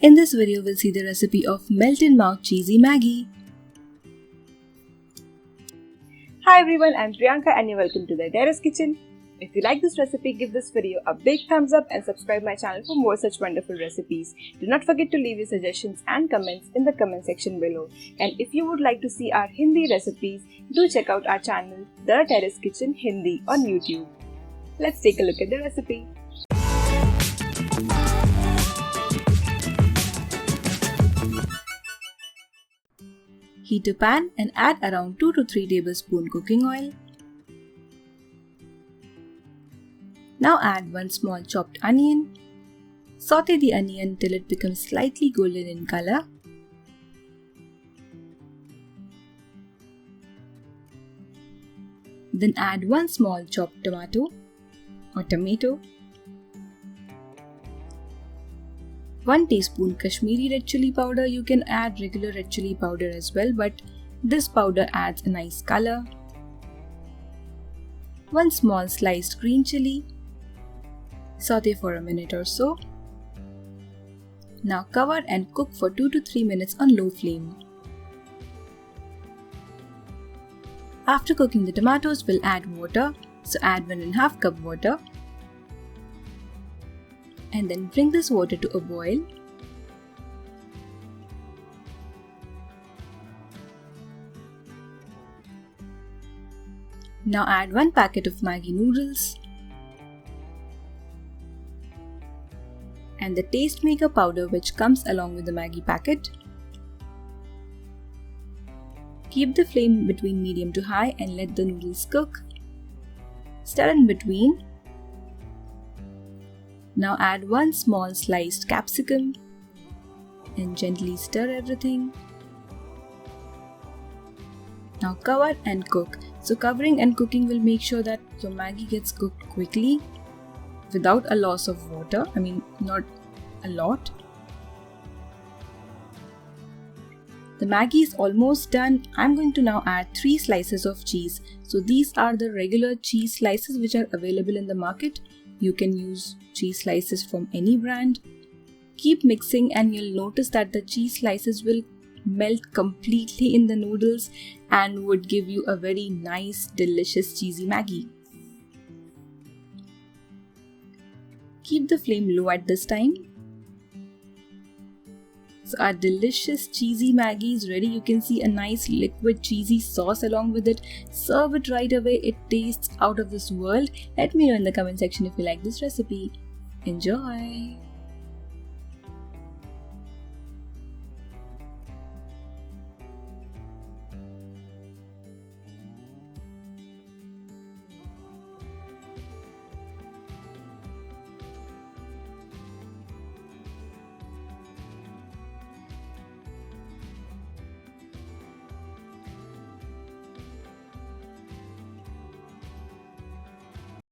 In this video, we'll see the recipe of melt-in-mouth cheesy Maggi. Hi everyone, I'm Priyanka and you're welcome to the Terrace Kitchen. If you like this recipe, give this video a big thumbs up and subscribe my channel for more such wonderful recipes. Do not forget to leave your suggestions and comments in the comment section below. And if you would like to see our Hindi recipes, do check out our channel, The Terrace Kitchen Hindi on YouTube. Let's take a look at the recipe. Heat a pan and add around 2 to 3 tablespoons cooking oil. Now add 1 small chopped onion. Saute the onion till it becomes slightly golden in color. Then add 1 small chopped tomato. 1 teaspoon Kashmiri red chili powder. You can add regular red chili powder as well, but this powder adds a nice color. 1 small sliced green chili. Saute for a minute or so. Now cover and cook for 2 to 3 minutes on low flame. After cooking the tomatoes, we'll add water. So add 1.5 cup water. And then bring this water to a boil. Now add 1 packet of Maggi noodles and the taste maker powder which comes along with the Maggi packet. Keep the flame between medium to high and let the noodles cook. Stir in between. Now add 1 small sliced capsicum and gently stir everything. Now cover and cook. So covering and cooking will make sure that your Maggi gets cooked quickly without a loss of water. Not a lot. The Maggi is almost done. I'm going to now add 3 slices of cheese. So these are the regular cheese slices which are available in the market. You can use cheese slices from any brand. Keep mixing and you'll notice that the cheese slices will melt completely in the noodles and would give you a very nice, delicious cheesy Maggi. Keep the flame low at this time. So our delicious cheesy Maggi is ready. You can see a nice liquid cheesy sauce along with it. Serve it right away. It tastes out of this world. Let me know in the comment section if you like this recipe. Enjoy!